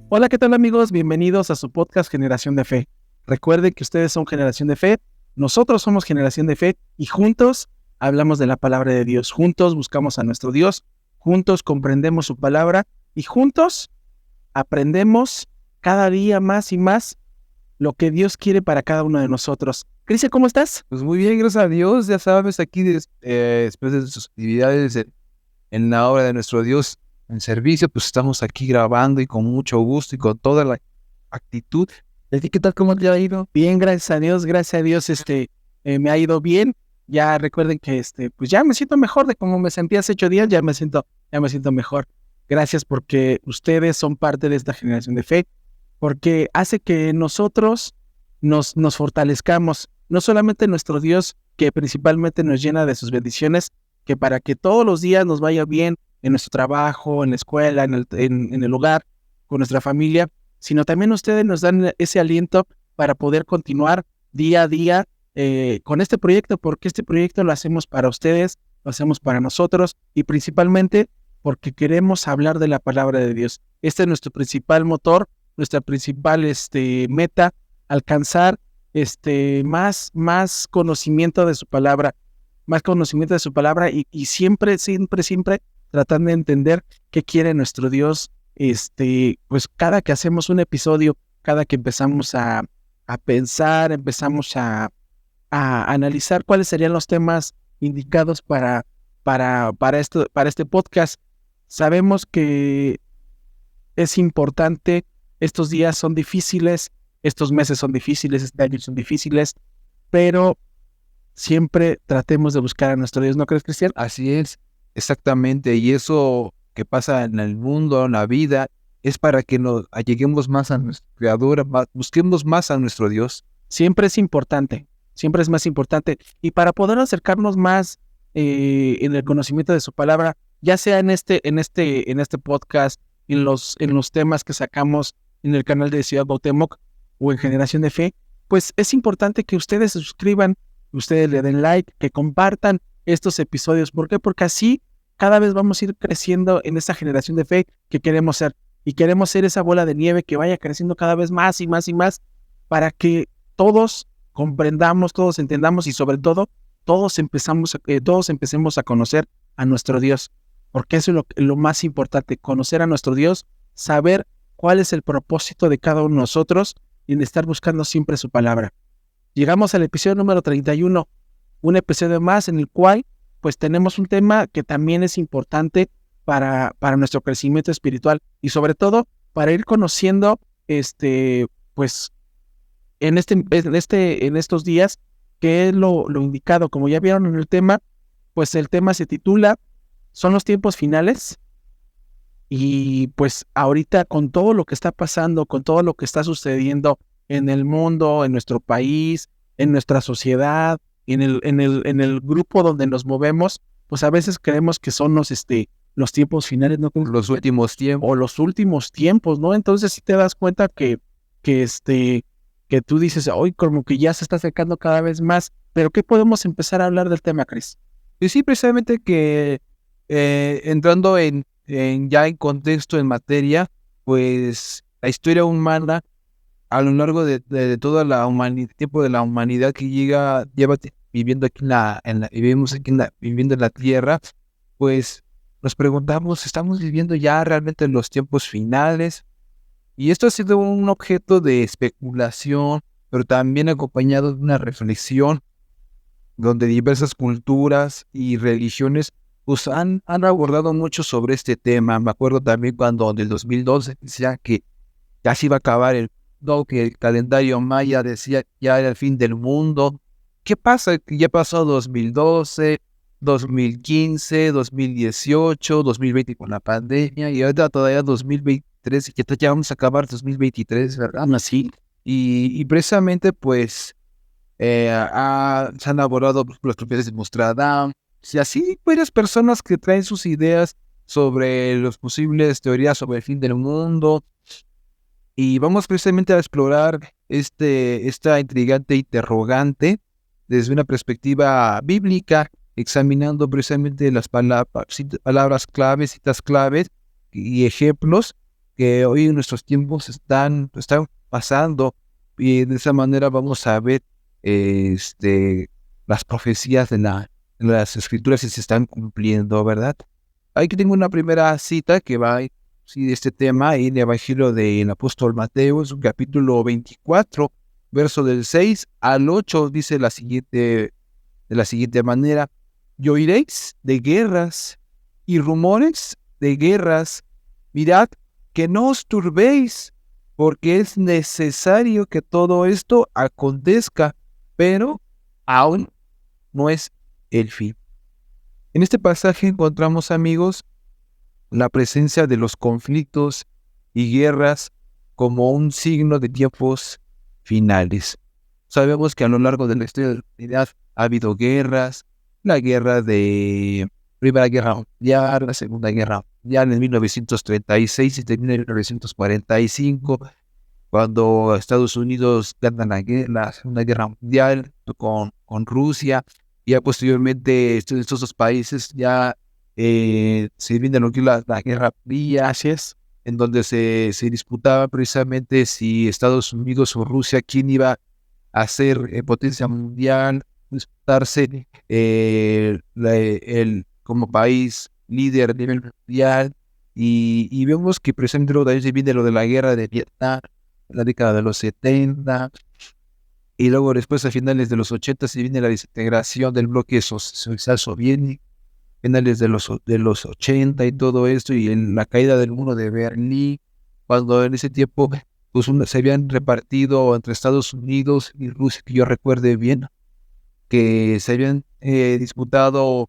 Hola, ¿qué tal amigos? Bienvenidos a su podcast Generación de Fe. Recuerden que ustedes son Generación de Fe, nosotros somos Generación de Fe y juntos hablamos de la palabra de Dios. Juntos buscamos a nuestro Dios, juntos comprendemos su palabra y juntos aprendemos cada día más y más lo que Dios quiere para cada uno de nosotros. Cristian, ¿cómo estás? Pues muy bien, gracias a Dios. Ya sabes, aquí después de sus actividades en la obra de nuestro Dios en servicio, pues estamos aquí grabando y con mucho gusto y con toda la actitud. ¿Y a ti qué tal? ¿Cómo te ha ido? Bien, gracias a Dios, me ha ido bien. Ya recuerden que pues ya me siento mejor de como me sentía hace 8 días, ya me siento mejor. Gracias porque ustedes son parte de esta generación de fe, porque hace que nosotros nos fortalezcamos, no solamente nuestro Dios, que principalmente nos llena de sus bendiciones, que para que todos los días nos vaya bien en nuestro trabajo, en la escuela, en el hogar, con nuestra familia, sino también ustedes nos dan ese aliento para poder continuar día a día con este proyecto, porque este proyecto lo hacemos para ustedes, lo hacemos para nosotros y principalmente porque queremos hablar de la palabra de Dios. Este es nuestro principal motor, nuestra principal meta, alcanzar más conocimiento de su palabra, y siempre tratando de entender qué quiere nuestro Dios. Pues cada que hacemos un episodio, cada que empezamos a pensar, empezamos a analizar cuáles serían los temas indicados para este podcast. Sabemos que es importante, estos días son difíciles, estos meses son difíciles, este año son difíciles, pero siempre tratemos de buscar a nuestro Dios, ¿no crees, Cristian? Así es, exactamente. Y eso que pasa en el mundo, en la vida, es para que nos alleguemos más a nuestro Creador, busquemos más a nuestro Dios. Siempre es importante, siempre es más importante. Y para poder acercarnos más en el conocimiento de su palabra, ya sea en este podcast, en los temas que sacamos en el canal de Ciudad Cuauhtémoc o en Generación de Fe, pues es importante que ustedes se suscriban, que ustedes le den like, que compartan estos episodios. ¿Por qué? Porque así cada vez vamos a ir creciendo en esa generación de fe que queremos ser. Y queremos ser esa bola de nieve que vaya creciendo cada vez más y más y más para que todos comprendamos, todos entendamos y sobre todo todos empecemos a conocer a nuestro Dios, porque eso es lo más importante, conocer a nuestro Dios, saber cuál es el propósito de cada uno de nosotros y en estar buscando siempre su palabra. Llegamos al episodio número 31, un episodio más en el cual pues tenemos un tema que también es importante para nuestro crecimiento espiritual y sobre todo para ir conociendo pues en estos días, que es lo indicado. Como ya vieron en el tema, pues el tema se titula ¿Son los tiempos finales? Y pues ahorita con todo lo que está pasando, con todo lo que está sucediendo en el mundo, en nuestro país, en nuestra sociedad, en el grupo donde nos movemos, pues a veces creemos que son los tiempos finales, ¿no? Los últimos tiempos. O los últimos tiempos, ¿no? Entonces sí te das cuenta que tú dices, hoy como que ya se está acercando cada vez más, pero ¿qué podemos empezar a hablar del tema, Chris? Y sí, precisamente que entrando ya en contexto, en materia, pues la historia humana a lo largo de toda la tiempo de la humanidad que lleva viviendo aquí vivimos aquí viviendo en la tierra, pues nos preguntamos, ¿estamos viviendo ya realmente en los tiempos finales? Y esto ha sido un objeto de especulación, pero también acompañado de una reflexión donde diversas culturas y religiones pues han abordado mucho sobre este tema. Me acuerdo también cuando en el 2012 decía que ya se iba a acabar que el calendario maya decía ya era el fin del mundo. ¿Qué pasa? Ya pasó 2012, 2015, 2018, 2020 con la pandemia y ahora todavía 2023 y ya vamos a acabar 2023, ¿verdad? Así. Y precisamente pues se han abordado las propiedades de Nostradamus y así varias personas que traen sus ideas sobre las posibles teorías sobre el fin del mundo. Y vamos precisamente a explorar esta intrigante interrogante desde una perspectiva bíblica, examinando precisamente las palabras claves, citas claves y ejemplos que hoy en nuestros tiempos están pasando, y de esa manera vamos a ver las profecías de las escrituras que se están cumpliendo, ¿verdad? Aquí tengo una primera cita que va de este tema en el Evangelio del apóstol Mateo, en su capítulo 24, verso del 6 al 8, dice de la siguiente manera: y oiréis de guerras y rumores de guerras. Mirad que no os turbéis, porque es necesario que todo esto acontezca, pero aún no es el fin. En este pasaje encontramos, amigos, la presencia de los conflictos y guerras como un signo de tiempos finales. Sabemos que a lo largo de la historia de la humanidad ha habido guerras, la guerra de Primera Guerra Mundial, la Segunda Guerra Mundial en 1936 y termina en 1945, cuando Estados Unidos gana la Segunda Guerra Mundial con Rusia, y ya posteriormente estos dos países ya se viene lo que es la Guerra Fría, Así es. en donde se disputaba precisamente si Estados Unidos o Rusia, quién iba a ser potencia mundial, disputarse como país líder a nivel mundial, y vemos que precisamente luego de ahí se viene lo de la guerra de Vietnam, en la década de los 70, y luego después a finales de los 80 se viene la desintegración del bloque social soviético, finales de los 80 y todo esto, y en la caída del muro de Berlín, cuando en ese tiempo pues se habían repartido entre Estados Unidos y Rusia, que yo recuerde bien, que se habían disputado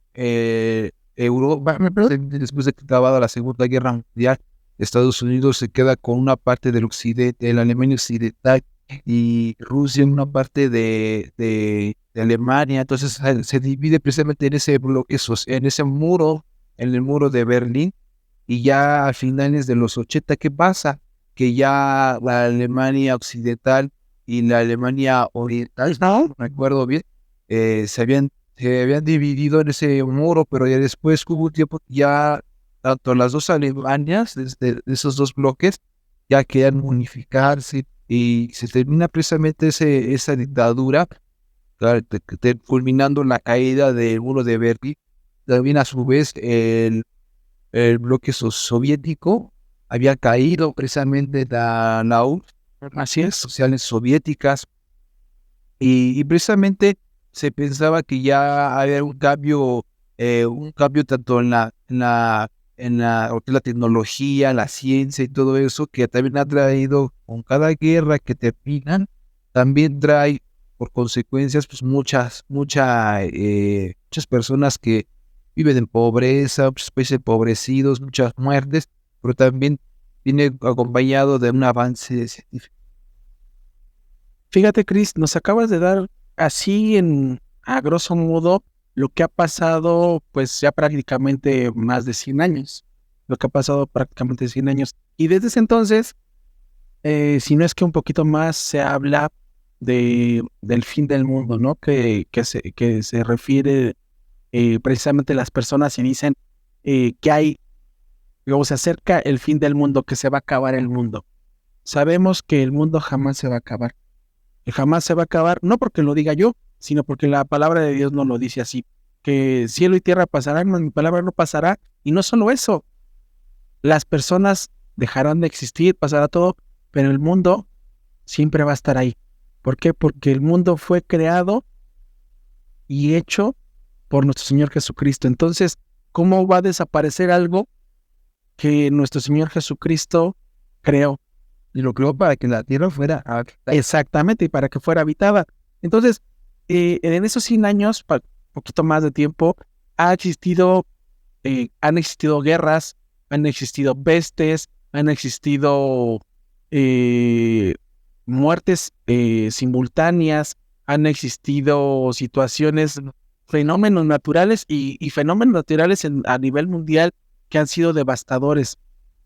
Europa. Después de que acabada la Segunda Guerra Mundial, Estados Unidos se queda con una parte del occidente, de la Alemania occidental, y Rusia en una parte de Alemania. Entonces se divide precisamente en ese bloque, en ese muro, en el muro de Berlín. Y ya a finales de los 80, ¿qué pasa? Que ya la Alemania occidental y la Alemania oriental, no me acuerdo bien, se habían dividido en ese muro, pero ya después hubo un tiempo ya tanto las dos Alemanias, desde esos dos bloques, ya querían unificarse, y se termina precisamente esa dictadura, claro, culminando la caída del muro de Berlín. También a su vez el bloque soviético había caído precisamente la URSS, Así es. sociales soviéticas, y precisamente se pensaba que ya había un cambio tanto lo que es la tecnología, la ciencia y todo eso, que también ha traído, con cada guerra que terminan, también trae por consecuencias pues muchas personas que viven en pobreza, muchos países empobrecidos, muchas muertes, pero también viene acompañado de un avance científico. Fíjate, Chris, nos acabas de dar así a grosso modo lo que ha pasado pues ya prácticamente más de 100 años. Lo que ha pasado prácticamente 100 años. Y desde ese entonces, si no es que un poquito más, se habla del fin del mundo, ¿no? Que se refiere precisamente a las personas y dicen que hay, luego se acerca el fin del mundo, que se va a acabar el mundo. Sabemos que el mundo jamás se va a acabar. Que jamás se va a acabar, no porque lo diga yo, sino porque la palabra de Dios no lo dice así. Que cielo y tierra pasarán, mas mi palabra no pasará. Y no solo eso, las personas dejarán de existir, pasará todo, pero el mundo siempre va a estar ahí. ¿Por qué? Porque el mundo fue creado y hecho por nuestro Señor Jesucristo. Entonces, ¿cómo va a desaparecer algo que nuestro Señor Jesucristo creó? Y lo creó para que la tierra fuera habitada. Exactamente, y para que fuera habitada. Entonces, en esos 100 años, poquito más de tiempo, han existido guerras, han existido pestes, han existido muertes simultáneas, han existido situaciones, fenómenos naturales y fenómenos naturales a nivel mundial que han sido devastadores.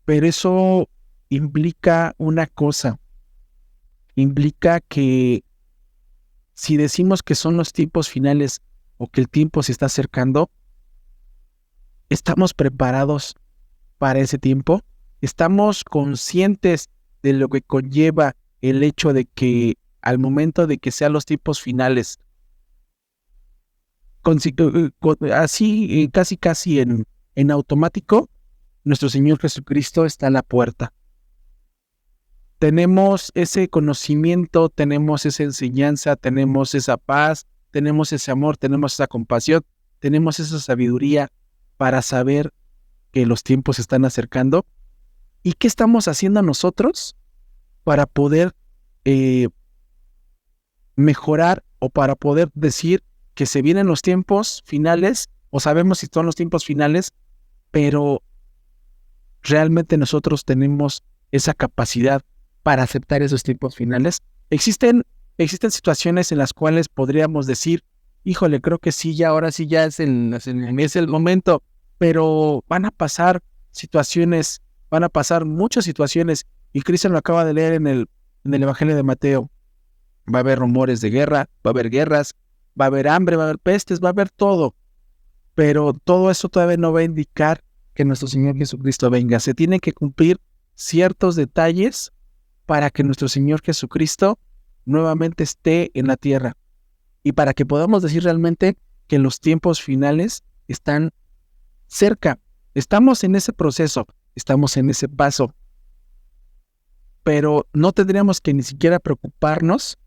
Pero eso implica una cosa, implica que si decimos que son los tiempos finales o que el tiempo se está acercando, ¿estamos preparados para ese tiempo? estamos conscientes de lo que conlleva el hecho de que al momento de que sean los tiempos finales, así casi en automático, nuestro Señor Jesucristo está a la puerta. Tenemos ese conocimiento, tenemos esa enseñanza, tenemos esa paz, tenemos ese amor, tenemos esa compasión, tenemos esa sabiduría para saber que los tiempos se están acercando. ¿Y qué estamos haciendo nosotros para poder mejorar o para poder decir que se vienen los tiempos finales, o sabemos si son los tiempos finales, pero realmente nosotros tenemos esa capacidad para aceptar esos tiempos finales? Existen situaciones en las cuales podríamos decir, híjole, creo que sí, ya ahora sí ya es el momento, pero van a pasar situaciones, van a pasar muchas situaciones, y Cristo lo acaba de leer en el Evangelio de Mateo. Va a haber rumores de guerra, va a haber guerras, va a haber hambre, va a haber pestes, va a haber todo, pero todo eso todavía no va a indicar que nuestro Señor Jesucristo venga. Se tienen que cumplir ciertos detalles para que nuestro Señor Jesucristo nuevamente esté en la tierra, y para que podamos decir realmente que los tiempos finales están cerca. Estamos en ese proceso, estamos en ese paso, pero no tendríamos que ni siquiera preocuparnos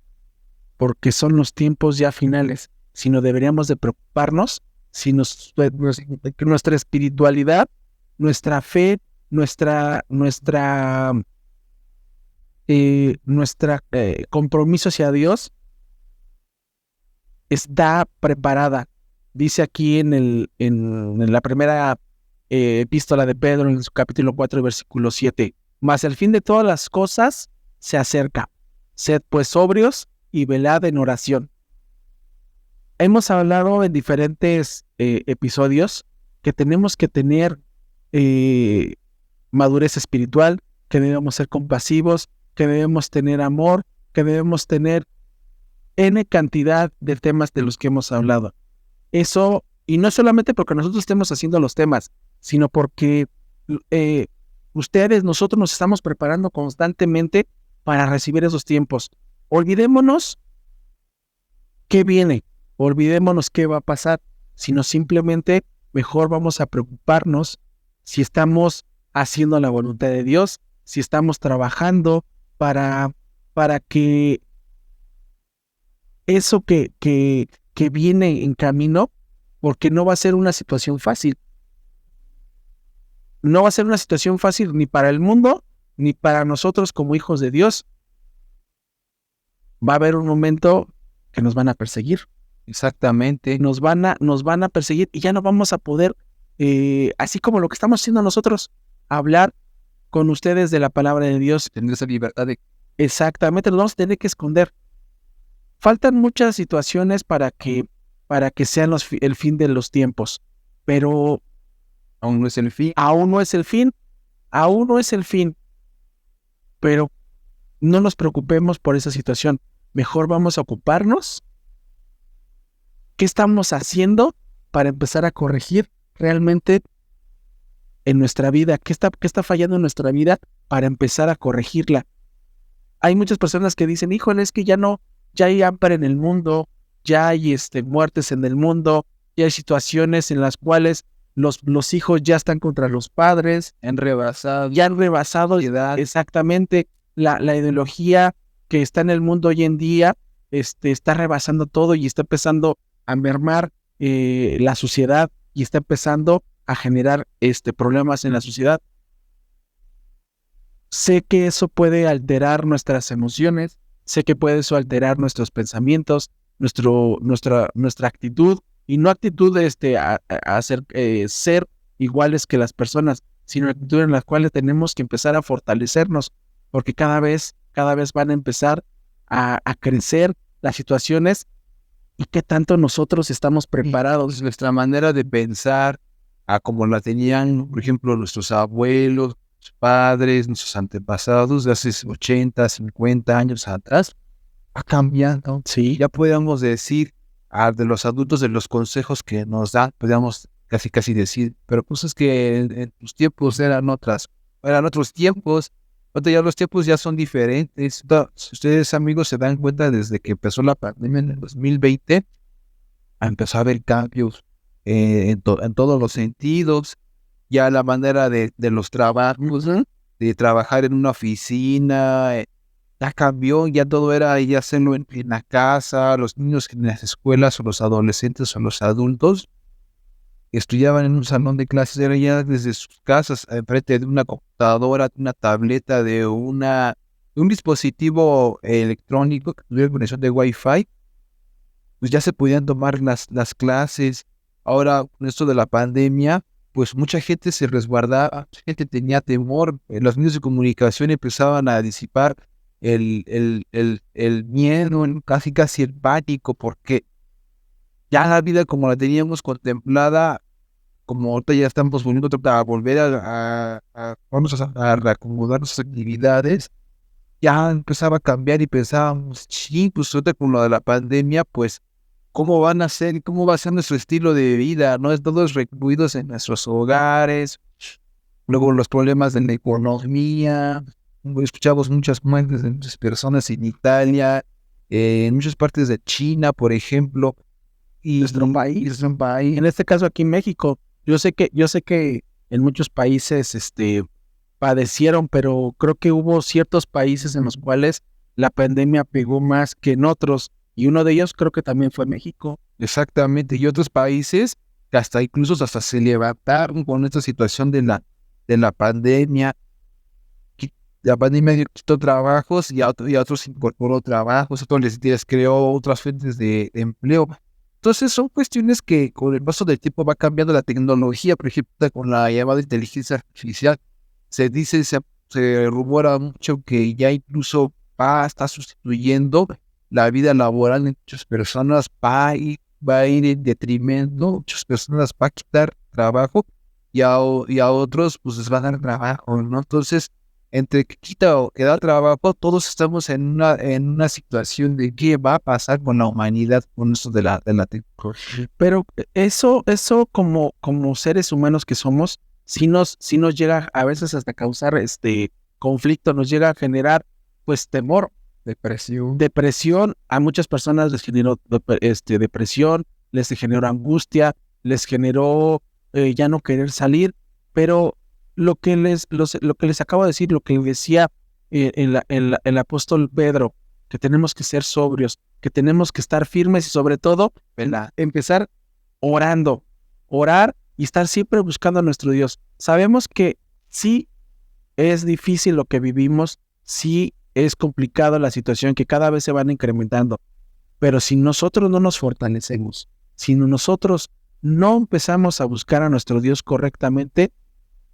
porque son los tiempos ya finales, sino deberíamos de preocuparnos si nuestra espiritualidad, nuestra fe, nuestra compromiso hacia Dios está preparada. Dice aquí en la primera epístola de Pedro, en su capítulo 4, versículo 7, mas el fin de todas las cosas se acerca. Sed pues sobrios y velad en oración. Hemos hablado en diferentes episodios que tenemos que tener madurez espiritual, que debemos ser compasivos, que debemos tener amor, que debemos tener N cantidad de temas de los que hemos hablado. Eso, y no solamente porque nosotros estemos haciendo los temas, sino porque nosotros nos estamos preparando constantemente para recibir esos tiempos. Olvidémonos qué viene, olvidémonos qué va a pasar, sino simplemente mejor vamos a preocuparnos si estamos haciendo la voluntad de Dios, si estamos trabajando para que eso que viene en camino, porque no va a ser una situación fácil. No va a ser una situación fácil ni para el mundo, ni para nosotros como hijos de Dios. Va a haber un momento que nos van a perseguir. Exactamente. Nos van a perseguir y ya no vamos a poder, así como lo que estamos haciendo nosotros, hablar con ustedes de la palabra de Dios. Tener esa libertad de... Exactamente, nos vamos a tener que esconder. Faltan muchas situaciones para que sean el fin de los tiempos, pero aún no es el fin. Aún no es el fin, pero no nos preocupemos por esa situación. Mejor vamos a ocuparnos. ¿Qué estamos haciendo para empezar a corregir realmente en nuestra vida? ¿Qué está fallando en nuestra vida para empezar a corregirla? Hay muchas personas que dicen, híjole, es que ya hay hambre en el mundo, ya hay muertes en el mundo, ya hay situaciones en las cuales los hijos ya están contra los padres, ya han rebasado edad. Exactamente, la ideología que está en el mundo hoy en día está rebasando todo y está empezando a mermar la sociedad y está empezando a generar problemas en la sociedad. Sé que eso puede alterar nuestras emociones, sé que puede eso alterar nuestros pensamientos, nuestra actitud, y no actitud a ser iguales que las personas, sino actitud en la cual tenemos que empezar a fortalecernos, porque cada vez van a empezar a crecer las situaciones, y qué tanto nosotros estamos preparados. Nuestra manera de pensar, a como la tenían, por ejemplo, nuestros abuelos, nuestros padres, nuestros antepasados de hace 80, 50 años atrás, ha cambiado. Sí. Ya podemos decir de los adultos, de los consejos que nos dan, podríamos casi decir, pero pues es que en tus tiempos eran otras eran otros tiempos. Ahorita ya los tiempos ya son diferentes. Si ustedes, amigos, se dan cuenta, desde que empezó la pandemia en el 2020, empezó a haber cambios en todos los sentidos. Ya la manera de los trabajos, ¿no? De trabajar en una oficina, ya cambió, ya todo era ya hacerlo en la casa. Los niños en las escuelas, o los adolescentes, o los adultos que estudiaban en un salón de clases, era ya desde sus casas, enfrente de una computadora, de una tableta, de un dispositivo electrónico que tuviera conexión de Wi-Fi, pues ya se podían tomar las clases. Ahora, con esto de la pandemia, pues mucha gente se resguardaba, mucha gente tenía temor. Los medios de comunicación empezaban a disipar el miedo, casi el pánico, porque ya la vida como la teníamos contemplada, como ahorita ya estamos volviendo a volver vamos a reacomodar nuestras actividades, ya empezaba a cambiar y pensábamos, sí, pues ahorita con lo de la pandemia, pues, ¿cómo van a ser? ¿Cómo va a ser nuestro estilo de vida? ¿No? Todos recluidos en nuestros hogares, luego los problemas de la economía. Escuchamos muchas muertes de muchas personas en Italia, en muchas partes de China, por ejemplo. Y Nuestro país. En este caso aquí en México, yo sé que en muchos países padecieron, pero creo que hubo ciertos países en los cuales la pandemia pegó más que en otros, y uno de ellos creo que también fue México. Exactamente, y otros países que hasta se levantaron con esta situación de la pandemia. La pandemia quitó trabajos y a otros incorporó trabajos, a otros les creó otras fuentes de empleo. Entonces son cuestiones que con el paso del tiempo va cambiando la tecnología. Por ejemplo, con la llamada inteligencia artificial, se rumora mucho que ya incluso está sustituyendo la vida laboral de muchas personas, va a ir en detrimento, muchas personas va a quitar trabajo y a otros pues les va a dar trabajo, ¿no? Entonces, entre que quita o que da trabajo, todos estamos en una situación de qué va a pasar con la humanidad con esto de la tecnología. Pero eso como seres humanos que somos, sí nos llega a veces hasta causar conflicto, nos llega a generar pues temor, depresión. A muchas personas les generó depresión, les generó angustia, les generó ya no querer salir. Pero lo que les acabo de decir, lo que decía el apóstol Pedro, que tenemos que ser sobrios, que tenemos que estar firmes y sobre todo empezar orar y estar siempre buscando a nuestro Dios. Sabemos que sí es difícil lo que vivimos, sí es complicado la situación, que cada vez se van incrementando, pero si nosotros no nos fortalecemos, si nosotros no empezamos a buscar a nuestro Dios correctamente,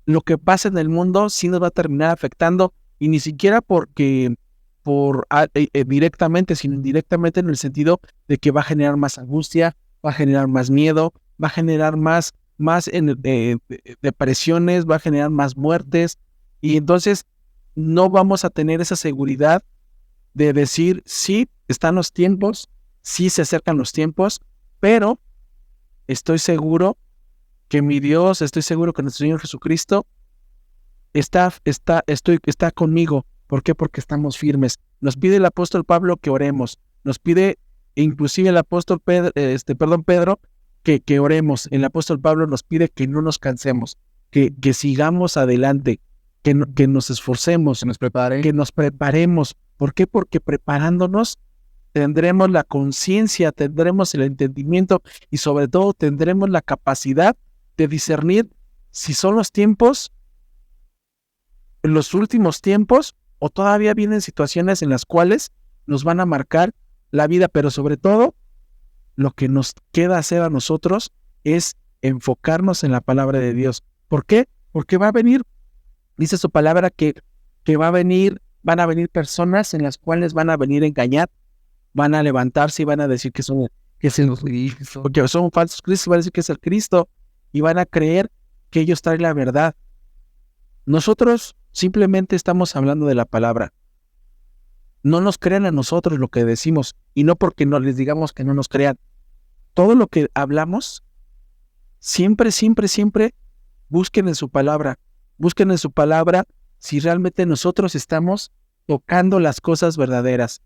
lo que pasa en el mundo sí nos va a terminar afectando, y ni siquiera directamente, sino indirectamente, en el sentido de que va a generar más angustia, va a generar más miedo, va a generar más depresiones, va a generar más muertes, y entonces no vamos a tener esa seguridad de decir, sí, están los tiempos, sí se acercan los tiempos, pero estoy seguro que mi Dios, estoy seguro que nuestro Señor Jesucristo está conmigo. ¿Por qué? Porque estamos firmes. Nos pide el apóstol Pablo que oremos. Nos pide inclusive el apóstol Pedro, que oremos. El apóstol Pablo nos pide que no nos cansemos, que sigamos adelante, que nos esforcemos, que nos preparemos. ¿Por qué? Porque preparándonos tendremos la conciencia, tendremos el entendimiento y sobre todo tendremos la capacidad de discernir si son los tiempos, los últimos tiempos, o todavía vienen situaciones en las cuales nos van a marcar la vida. Pero sobre todo, lo que nos queda hacer a nosotros es enfocarnos en la palabra de Dios. ¿Por qué? Porque va a venir, dice su palabra, que van a venir personas en las cuales van a venir a engañar, van a levantarse y van a decir que es el Cristo, porque son falsos cristos, van a decir que es el Cristo, y van a creer que ellos traen la verdad. Nosotros simplemente estamos hablando de la palabra. No nos crean a nosotros lo que decimos, y no porque no les digamos que no nos crean. Todo lo que hablamos, siempre busquen en su palabra si realmente nosotros estamos tocando las cosas verdaderas.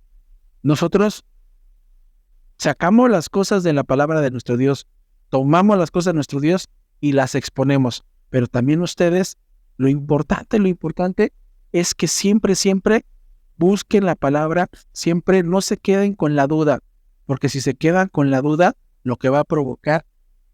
Nosotros sacamos las cosas de la palabra de nuestro Dios, tomamos las cosas de nuestro Dios y las exponemos. Pero también ustedes, lo importante es que siempre busquen la palabra, siempre no se queden con la duda, porque si se quedan con la duda, lo que va a provocar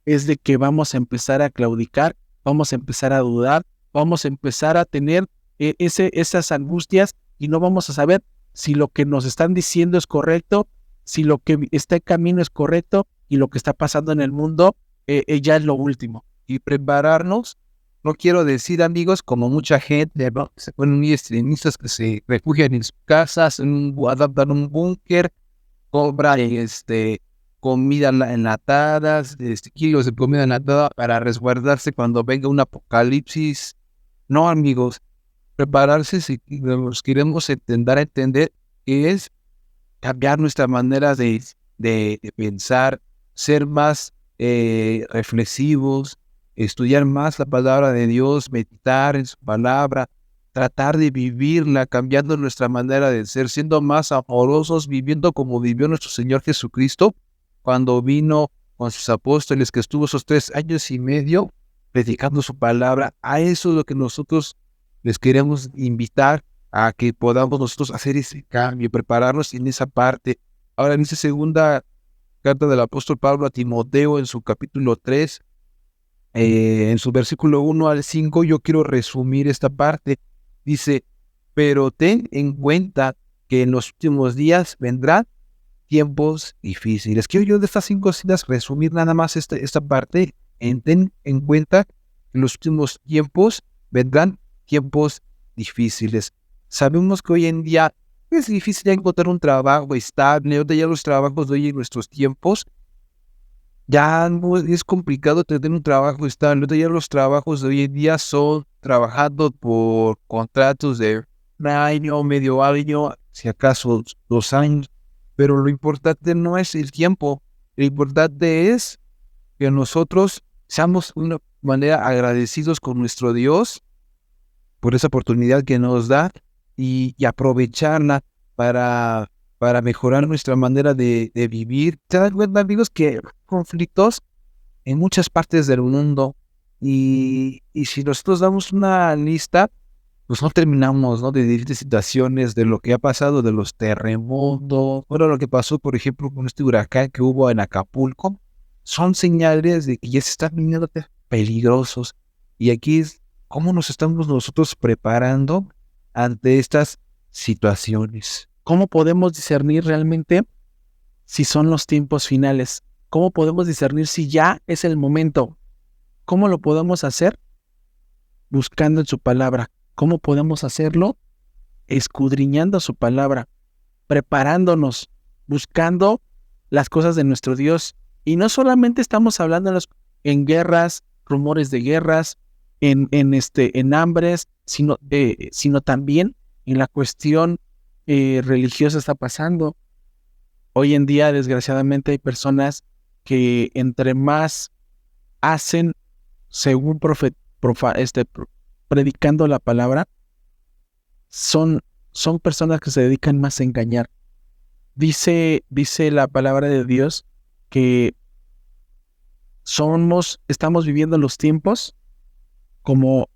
es de que vamos a empezar a claudicar, vamos a empezar a dudar, vamos a empezar a tener esas angustias y no vamos a saber si lo que nos están diciendo es correcto, si lo que está en camino es correcto y lo que está pasando en el mundo ya es lo último. Y prepararnos, no quiero decir, amigos, como mucha gente, ¿no?, se ponen muy extremistas que se refugian en sus casas, adaptan un búnker, compran comida enlatada, kilos de comida enlatada para resguardarse cuando venga un apocalipsis. No, amigos, prepararse si nos queremos entender que es cambiar nuestra manera de pensar, ser más reflexivos, estudiar más la palabra de Dios, meditar en su palabra, tratar de vivirla, cambiando nuestra manera de ser, siendo más amorosos, viviendo como vivió nuestro Señor Jesucristo cuando vino con sus apóstoles, que estuvo esos 3 años y medio predicando su palabra. A eso es lo que nosotros les queremos invitar, a que podamos nosotros hacer ese cambio, prepararnos en esa parte. Ahora, en esa segunda carta del apóstol Pablo a Timoteo, en su capítulo 3, en su versículo 1 al 5, yo quiero resumir esta parte. Dice: pero ten en cuenta que en los últimos días vendrán tiempos difíciles. Quiero yo de estas 5 citas resumir nada más esta parte. Ten en cuenta que en los últimos tiempos vendrán tiempos difíciles. Sabemos que hoy en día es difícil encontrar un trabajo estable. Ahorita ya los trabajos de hoy en nuestros tiempos ya no es complicado tener un trabajo estable. Ahorita ya los trabajos de hoy en día son trabajando por contratos de un año, medio año, si acaso 2 años. Pero lo importante no es el tiempo. Lo importante es que nosotros seamos de una manera agradecidos con nuestro Dios por esa oportunidad que nos da y aprovecharla para mejorar nuestra manera de vivir. ¿Se dan cuenta, amigos, que hay conflictos en muchas partes del mundo? Y si nosotros damos una lista, pues no terminamos, ¿no?, de diferentes situaciones, de lo que ha pasado, de los terremotos, bueno, lo que pasó, por ejemplo, con este huracán que hubo en Acapulco, son señales de que ya se están viniendo peligrosos. Y aquí es cómo nos estamos nosotros preparando ante estas situaciones. ¿Cómo podemos discernir realmente si son los tiempos finales? ¿Cómo podemos discernir si ya es el momento? ¿Cómo lo podemos hacer? Buscando en su palabra. ¿Cómo podemos hacerlo? Escudriñando su palabra, preparándonos, buscando las cosas de nuestro Dios. Y no solamente estamos hablando en guerras, rumores de guerras, en hambres, sino también en la cuestión religiosa está pasando. Hoy en día, desgraciadamente, hay personas que entre más hacen según predicando la palabra, son personas que se dedican más a engañar. Dice la palabra de Dios que estamos viviendo los tiempos como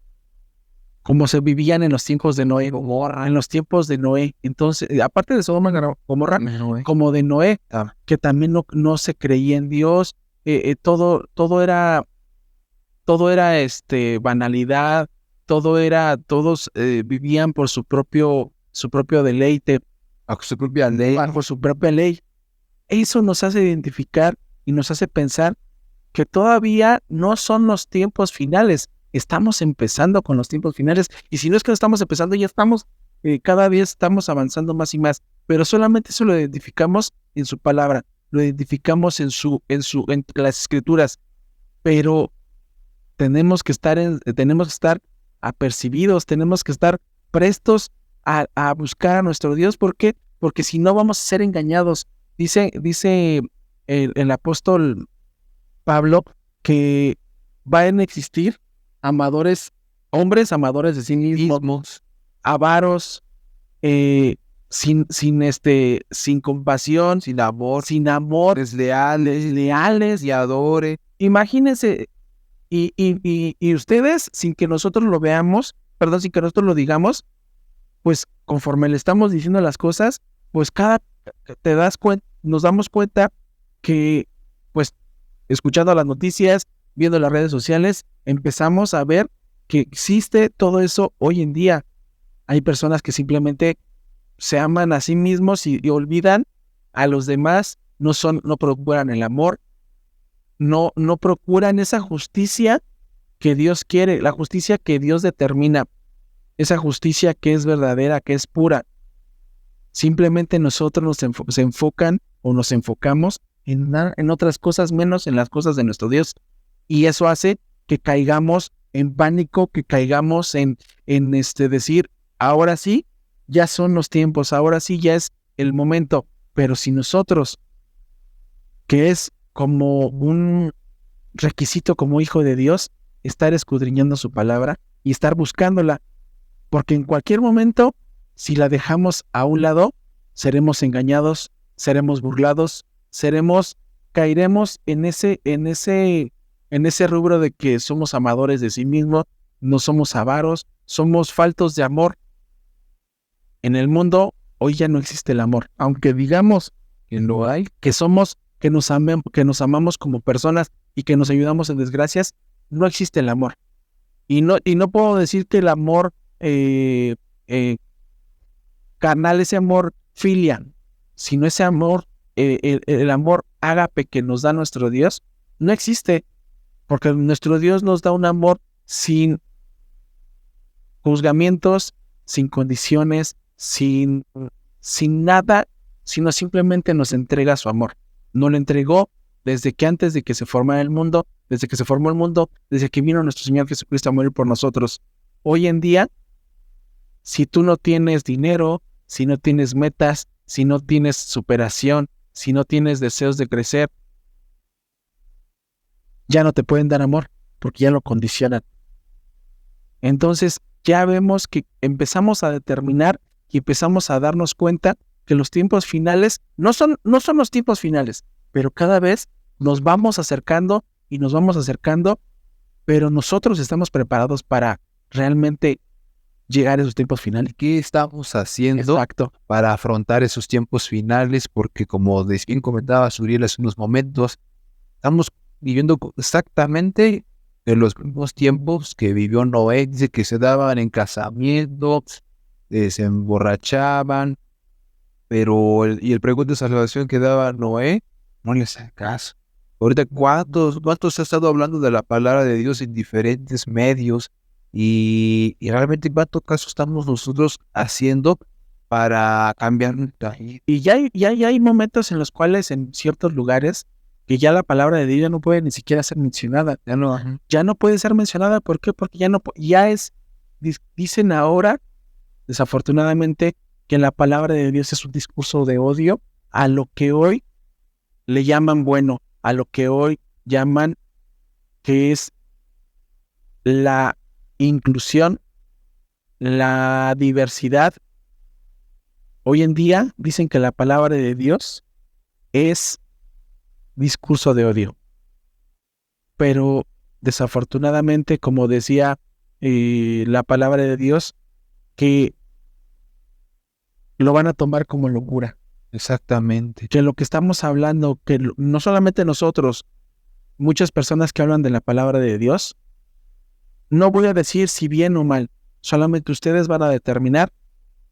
se vivían en los tiempos de Noé, en los tiempos de Noé. Entonces, aparte de Sodoma y Gomorra, como de Noé, que también no se creía en Dios, todo era banalidad, todos vivían por su propio deleite, Bajo su propia ley. bajo su propia ley. Eso nos hace identificar y nos hace pensar que todavía no son los tiempos finales. Estamos empezando con los tiempos finales. Y si no es que estamos empezando, ya estamos, cada vez estamos avanzando más y más. Pero solamente eso lo identificamos en su palabra, lo identificamos en las escrituras. Pero tenemos que estar apercibidos, tenemos que estar prestos a buscar a nuestro Dios. ¿Por qué? Porque si no vamos a ser engañados. Dice el apóstol Pablo que van a existir hombres amadores de sí mismos, avaros, sin compasión, sin amor, desleales. y adore. Imagínense, y ustedes, sin que nosotros lo veamos, perdón, sin que nosotros lo digamos, pues conforme le estamos diciendo las cosas, pues nos damos cuenta que, pues, escuchando las noticias, viendo las redes sociales, empezamos a ver que existe todo eso hoy en día. Hay personas que simplemente se aman a sí mismos y olvidan a los demás, no procuran el amor, no procuran esa justicia que Dios quiere, la justicia que Dios determina, esa justicia que es verdadera, que es pura. Simplemente nosotros se enfocan o nos enfocamos en otras cosas menos en las cosas de nuestro Dios. Y eso hace que caigamos en pánico, que caigamos en decir, ahora sí, ya son los tiempos, ahora sí ya es el momento. Pero si nosotros, que es como un requisito como hijo de Dios, estar escudriñando su palabra y estar buscándola, porque en cualquier momento, si la dejamos a un lado, seremos engañados, seremos burlados, caeremos en ese rubro de que somos amadores de sí mismos, no somos avaros, somos faltos de amor. En el mundo hoy ya no existe el amor, aunque digamos que lo hay, que nos amamos como personas y que nos ayudamos en desgracias, no existe el amor. Y no puedo decir que el amor carnal, ese amor filial, sino ese amor, el amor ágape que nos da nuestro Dios, no existe, porque nuestro Dios nos da un amor sin juzgamientos, sin condiciones, sin nada, sino simplemente nos entrega su amor. Nos lo entregó desde que antes de que se formara el mundo, desde que se formó el mundo, desde que vino nuestro Señor Jesucristo a morir por nosotros. Hoy en día, si tú no tienes dinero, si no tienes metas, si no tienes superación, si no tienes deseos de crecer, ya no te pueden dar amor, porque ya lo condicionan. Entonces, ya vemos que empezamos a determinar y empezamos a darnos cuenta que los tiempos finales no son los tiempos finales, pero cada vez nos vamos acercando y nos vamos acercando, pero nosotros estamos preparados para realmente llegar a esos tiempos finales. ¿Qué estamos haciendo para afrontar esos tiempos finales? Porque como bien comentaba Suriel hace unos momentos, estamos viviendo exactamente en los mismos tiempos que vivió Noé. Dice que se daban en casamiento, se emborrachaban, pero el pregunta de salvación que daba Noé no les hace caso. Ahorita, ¿cuántos ha estado hablando de la palabra de Dios en diferentes medios? Y realmente, ¿cuánto caso estamos nosotros haciendo para cambiar nuestra vida? Y ya hay momentos en los cuales en ciertos lugares que ya la palabra de Dios ya no puede ni siquiera ser mencionada. Ya no puede ser mencionada. ¿Por qué? Porque dicen ahora, desafortunadamente, que la palabra de Dios es un discurso de odio a lo que hoy le llaman bueno, a lo que hoy llaman que es la inclusión, la diversidad. Hoy en día dicen que la palabra de Dios es discurso de odio. Pero desafortunadamente, como decía la palabra de Dios, que lo van a tomar como locura. Exactamente. Que lo que estamos hablando, que no solamente nosotros, muchas personas que hablan de la palabra de Dios, no voy a decir si bien o mal, solamente ustedes van a determinar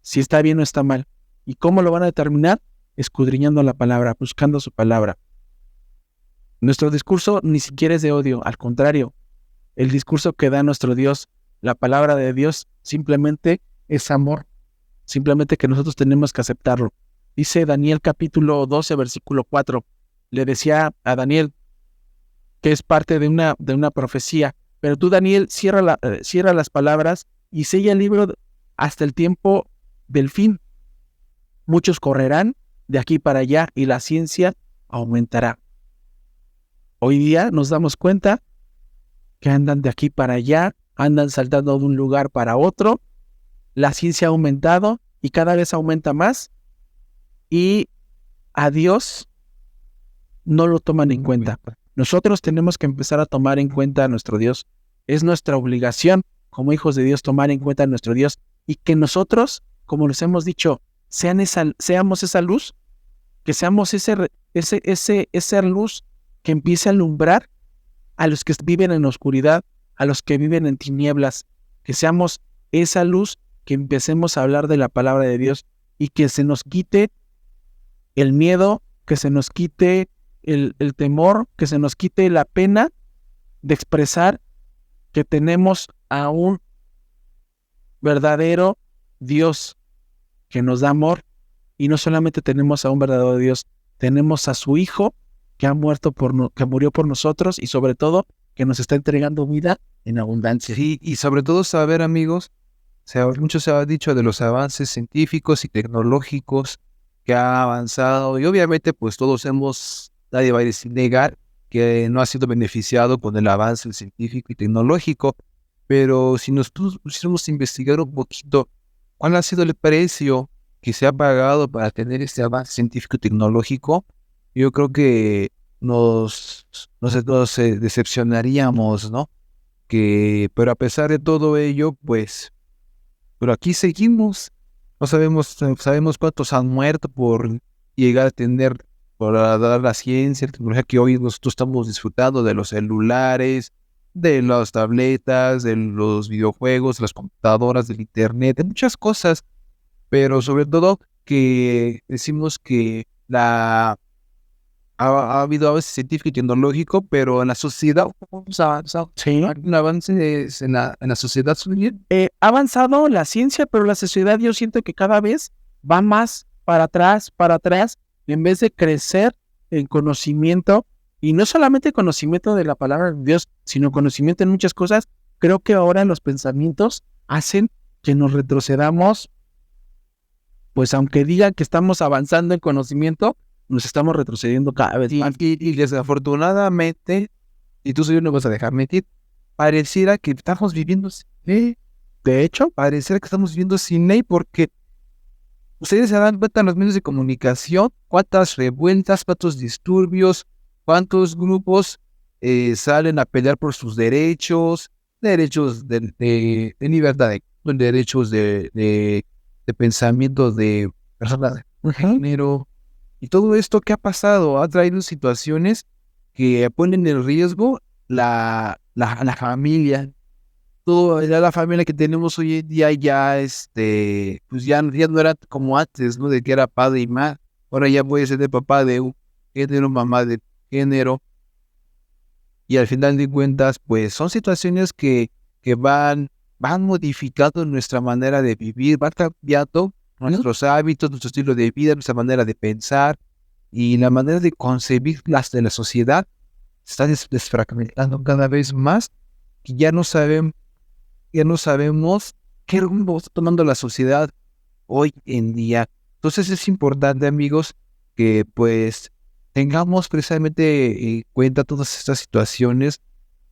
si está bien o está mal. ¿Y cómo lo van a determinar? Escudriñando la palabra, buscando su palabra. Nuestro discurso ni siquiera es de odio, al contrario, el discurso que da nuestro Dios, la palabra de Dios, simplemente es amor, simplemente que nosotros tenemos que aceptarlo. Dice Daniel capítulo 12, versículo 4, le decía a Daniel que es parte de una profecía, pero tú, Daniel, cierra las palabras y sella el libro hasta el tiempo del fin. Muchos correrán de aquí para allá y la ciencia aumentará. Hoy día nos damos cuenta que andan de aquí para allá, andan saltando de un lugar para otro la ciencia ha aumentado y cada vez aumenta más, y a Dios no lo toman en cuenta. Nosotros tenemos que empezar a tomar en cuenta a nuestro Dios. Es nuestra obligación como hijos de Dios tomar en cuenta a nuestro Dios, y que nosotros, como les hemos dicho, seamos esa luz, que seamos esa luz que empiece a alumbrar a los que viven en oscuridad, a los que viven en tinieblas, que seamos esa luz, que empecemos a hablar de la palabra de Dios y que se nos quite el miedo, que se nos quite el temor, que se nos quite la pena de expresar que tenemos a un verdadero Dios que nos da amor, y no solamente tenemos a un verdadero Dios, tenemos a su Hijo que ha muerto que murió por nosotros, y sobre todo que nos está entregando vida en abundancia. Sí, y sobre todo saber, amigos, mucho se ha dicho de los avances científicos y tecnológicos que ha avanzado, y obviamente pues nadie va a negar que no ha sido beneficiado con el avance científico y tecnológico, pero si nos pusiéramos a investigar un poquito cuál ha sido el precio que se ha pagado para tener este avance científico y tecnológico, yo creo que nos decepcionaríamos, ¿no? Pero a pesar de todo ello, pues, pero aquí seguimos. No sabemos cuántos han muerto por llegar a tener, por dar la ciencia, la tecnología que hoy nosotros estamos disfrutando, de los celulares, de las tabletas, de los videojuegos, de las computadoras, del internet, de muchas cosas, pero sobre todo que decimos que ha habido avance científico y tecnológico, pero en la sociedad hemos avanzado. Sí. Hay un avance en la sociedad. Ha avanzado la ciencia, pero la sociedad, yo siento que cada vez va más para atrás, en vez de crecer en conocimiento, y no solamente conocimiento de la palabra de Dios, sino conocimiento en muchas cosas. Creo que ahora los pensamientos hacen que nos retrocedamos, pues aunque digan que estamos avanzando en conocimiento, nos estamos retrocediendo cada vez más. Y desafortunadamente, y tú no vas a dejar mentir, pareciera que estamos viviendo sin ley. De hecho, pareciera que estamos viviendo sin ley, porque ustedes se dan cuenta en los medios de comunicación cuántas revueltas, cuántos disturbios, cuántos grupos salen a pelear por sus derechos de libertad, derechos de pensamiento de personas de género. Y todo esto que ha pasado ha traído situaciones que ponen en riesgo la familia. Ya la familia que tenemos hoy en día pues ya no era como antes, ¿no? De que era padre y madre. Ahora ya puede ser de papá de un género, mamá de género. Y al final de cuentas, pues son situaciones que van modificando nuestra manera de vivir, van cambiando nuestros hábitos, nuestro estilo de vida, nuestra manera de pensar, y la manera de concebir las de la sociedad se está desfragmentando cada vez más, que ya no sabemos qué rumbo está tomando la sociedad hoy en día. Entonces es importante, amigos, que pues tengamos precisamente en cuenta todas estas situaciones.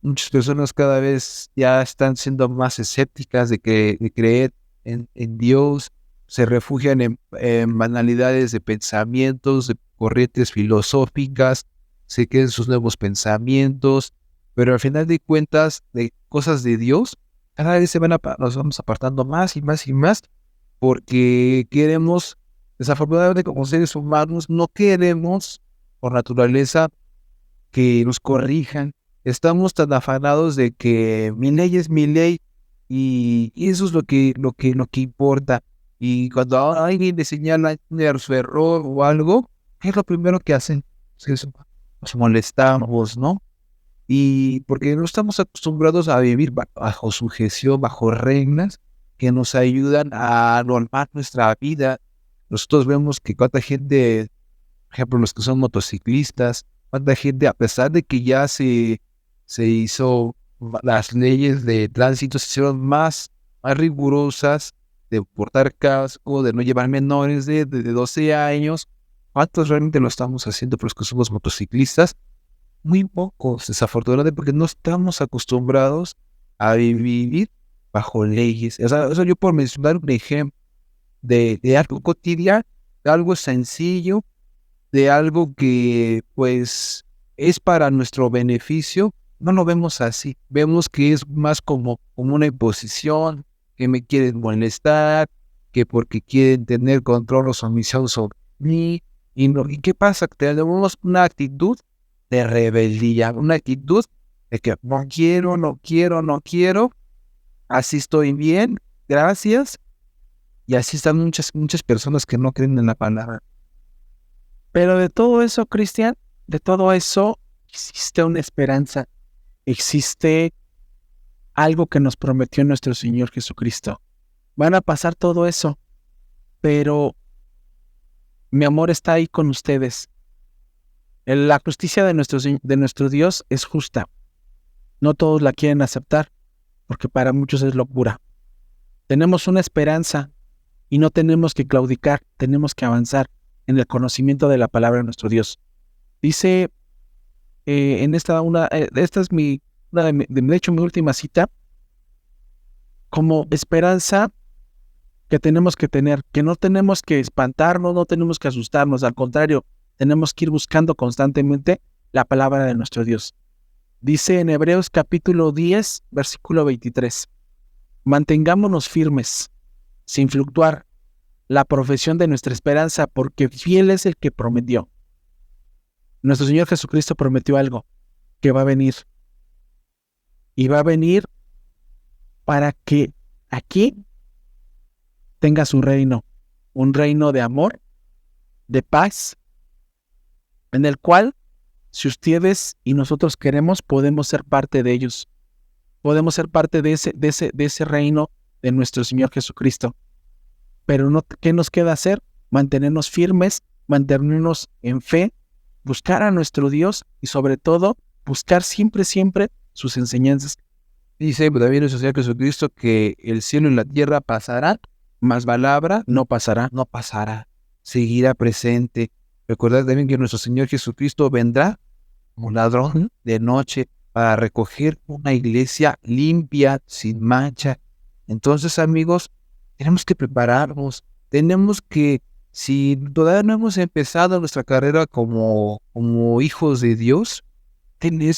Muchas personas cada vez ya están siendo más escépticas de creer en Dios, se refugian en banalidades de pensamientos, de corrientes filosóficas, se creen sus nuevos pensamientos, pero al final de cuentas, de cosas de Dios, cada vez nos vamos apartando más y más y más, porque desafortunadamente como seres humanos, no queremos por naturaleza que nos corrijan. Estamos tan afanados de que mi ley es mi ley, y eso es lo que importa. Y cuando alguien le señala su error o algo, ¿qué es lo primero que hacen? Nos molestamos, ¿no? Y porque no estamos acostumbrados a vivir bajo sujeción, bajo reglas que nos ayudan a normar nuestra vida. Nosotros vemos que cuánta gente, por ejemplo, los que son motociclistas, cuánta gente, a pesar de que ya se hizo, las leyes de tránsito se hicieron más rigurosas, de portar casco, de no llevar menores de 12 años, ¿cuántos realmente lo estamos haciendo por los que somos motociclistas? Muy pocos, desafortunadamente, porque no estamos acostumbrados a vivir bajo leyes. O sea, eso yo por mencionar un ejemplo de algo cotidiano, de algo sencillo, de algo que pues es para nuestro beneficio. No lo vemos así, vemos que es más como una imposición, que me quieren molestar, que porque quieren tener control o sumisión sobre mí. ¿Y qué pasa? Tenemos una actitud de rebeldía, una actitud de que no quiero, no quiero, no quiero, así estoy bien, gracias. Y así están muchas personas que no creen en la palabra. Pero de todo eso, Cristian, de todo eso existe una esperanza, existe algo que nos prometió nuestro Señor Jesucristo. Van a pasar todo eso, pero mi amor está ahí con ustedes. La justicia de nuestro Dios es justa. No todos la quieren aceptar, porque para muchos es locura. Tenemos una esperanza y no tenemos que claudicar, tenemos que avanzar en el conocimiento de la palabra de nuestro Dios. Dice esta es de hecho mi última cita, como esperanza que tenemos que tener, que no tenemos que espantarnos, no tenemos que asustarnos, al contrario, tenemos que ir buscando constantemente la palabra de nuestro Dios. Dice en Hebreos capítulo 10, versículo 23, mantengámonos firmes, sin fluctuar, la profesión de nuestra esperanza, porque fiel es el que prometió. Nuestro Señor Jesucristo prometió algo, que va a venir. Y va a venir para que aquí tenga su reino, un reino de amor, de paz, en el cual, si ustedes y nosotros queremos, podemos ser parte de ellos. Podemos ser parte de ese reino de nuestro Señor Jesucristo. Pero no, ¿qué nos queda hacer? Mantenernos firmes, mantenernos en fe, buscar a nuestro Dios y sobre todo, buscar siempre sus enseñanzas. Dice también nuestro Señor Jesucristo que el cielo y la tierra pasarán, mas palabra No pasará. no pasará, seguirá presente. Recordad también que nuestro Señor Jesucristo vendrá como ladrón de noche para recoger una iglesia limpia, sin mancha. Entonces, amigos, tenemos que prepararnos, tenemos que, si todavía no hemos empezado nuestra carrera como hijos de Dios,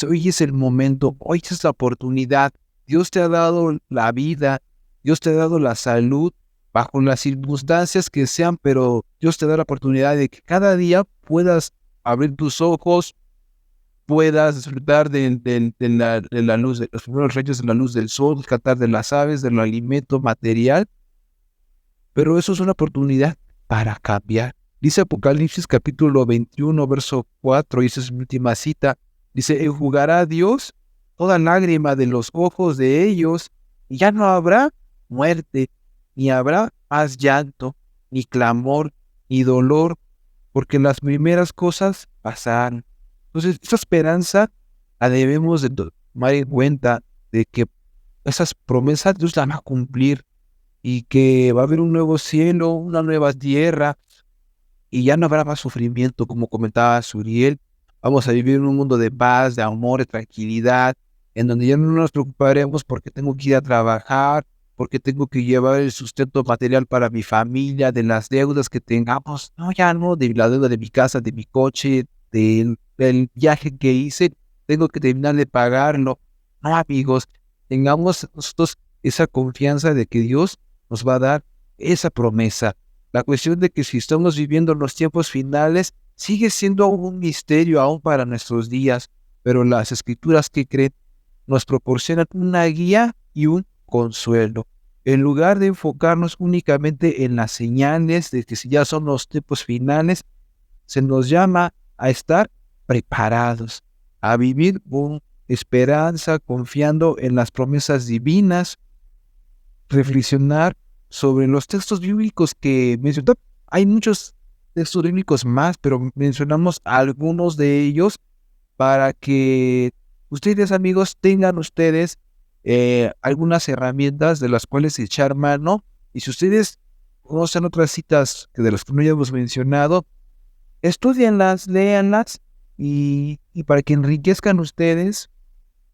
hoy es el momento, hoy es la oportunidad. Dios te ha dado la vida, Dios te ha dado la salud, bajo las circunstancias que sean, pero Dios te da la oportunidad de que cada día puedas abrir tus ojos, puedas disfrutar de la luz, de los primeros rayos de la luz del sol, rescatar de las aves, del alimento material. Pero eso es una oportunidad para cambiar. Dice Apocalipsis capítulo 21, verso 4, y esa es mi última cita. Dice, enjugará Dios toda lágrima de los ojos de ellos, y ya no habrá muerte, ni habrá más llanto, ni clamor, ni dolor, porque las primeras cosas pasaron. Entonces, esa esperanza la debemos de tomar en cuenta, de que esas promesas Dios las va a cumplir, y que va a haber un nuevo cielo, una nueva tierra, y ya no habrá más sufrimiento, como comentaba Suriel. Vamos a vivir en un mundo de paz, de amor, de tranquilidad, en donde ya no nos preocuparemos porque tengo que ir a trabajar, porque tengo que llevar el sustento material para mi familia, de las deudas que tengamos. No, ya no, de la deuda de mi casa, de mi coche, del viaje que hice, tengo que terminar de pagarlo. No, amigos, tengamos nosotros esa confianza de que Dios nos va a dar esa promesa. La cuestión de que si estamos viviendo los tiempos finales sigue siendo un misterio aún para nuestros días, pero las escrituras que creen nos proporcionan una guía y un consuelo. En lugar de enfocarnos únicamente en las señales de que si ya son los tiempos finales, se nos llama a estar preparados, a vivir con esperanza, confiando en las promesas divinas, reflexionar sobre los textos bíblicos que mencionamos. Hay muchos textos bíblicos más, pero mencionamos algunos de ellos para que ustedes, amigos, tengan ustedes algunas herramientas de las cuales echar mano. Y si ustedes conocen otras citas de las que no hayamos mencionado, estudienlas, léanlas y para que enriquezcan ustedes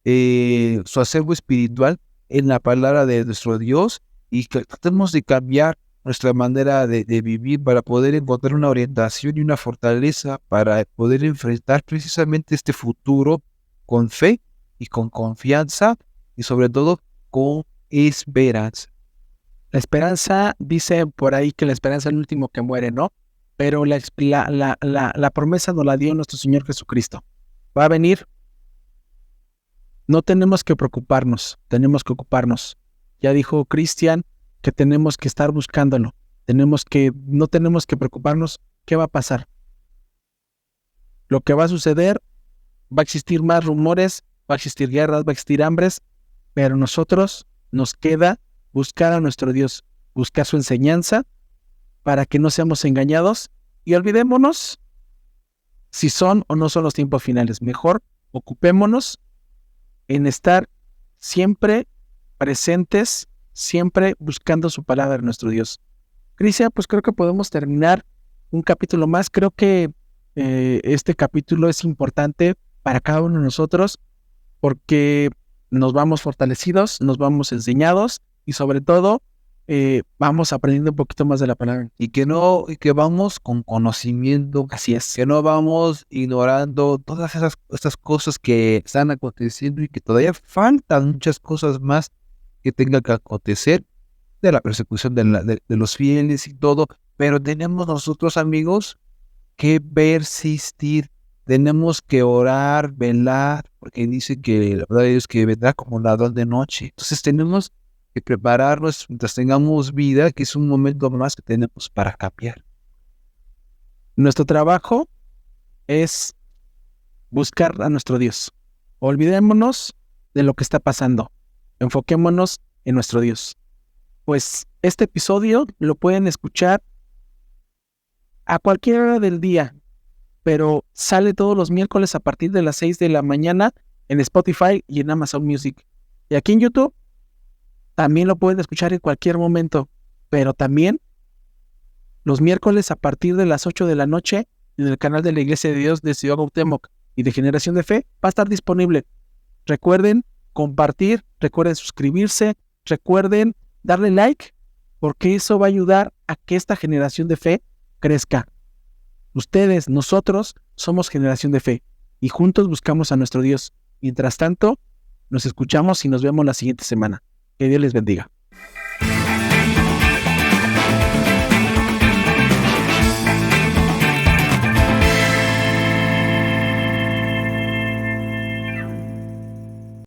su acervo espiritual en la palabra de nuestro Dios y que tratemos de cambiar nuestra manera de vivir para poder encontrar una orientación y una fortaleza para poder enfrentar precisamente este futuro con fe y con confianza y sobre todo con esperanza. La esperanza, dice por ahí que la esperanza es el último que muere, ¿no? Pero la promesa nos la dio nuestro Señor Jesucristo. Va a venir. No tenemos que preocuparnos, tenemos que ocuparnos. Ya dijo Cristian que tenemos que estar buscándolo. No tenemos que preocuparnos qué va a pasar. Lo que va a suceder, va a existir más rumores, va a existir guerras, va a existir hambres, pero nosotros nos queda buscar a nuestro Dios, buscar su enseñanza para que no seamos engañados y olvidémonos si son o no son los tiempos finales. Mejor ocupémonos en estar siempre presentes, siempre buscando su palabra de nuestro Dios. Cristian, pues creo que podemos terminar un capítulo más. Creo que este capítulo es importante para cada uno de nosotros porque nos vamos fortalecidos, nos vamos enseñados y sobre todo vamos aprendiendo un poquito más de la palabra. Y que vamos con conocimiento. Así es. Que no vamos ignorando todas estas cosas que están aconteciendo y que todavía faltan muchas cosas más que tengan que acontecer de la persecución de los fieles y todo. Pero tenemos nosotros, amigos, que persistir. Tenemos que orar, velar, porque dice que la verdad es que vendrá como ladrón de noche. Entonces tenemos que prepararnos mientras tengamos vida, que es un momento más que tenemos para cambiar. Nuestro trabajo es buscar a nuestro Dios. Olvidémonos de lo que está pasando. Enfoquémonos en nuestro Dios. Pues este episodio lo pueden escuchar a cualquier hora del día, pero sale todos los miércoles a partir de las 6 de la mañana en Spotify y en Amazon Music. Y aquí en YouTube también lo pueden escuchar en cualquier momento, pero también los miércoles a partir de las 8 de la noche en el canal de la Iglesia de Dios de Ciudad Cuauhtémoc y de Generación de Fe va a estar disponible. Recuerden compartir, recuerden suscribirse, recuerden darle like, porque eso va a ayudar a que esta generación de fe crezca. Ustedes, nosotros, somos generación de fe y juntos buscamos a nuestro Dios. Mientras tanto, nos escuchamos y nos vemos la siguiente semana. Que Dios les bendiga.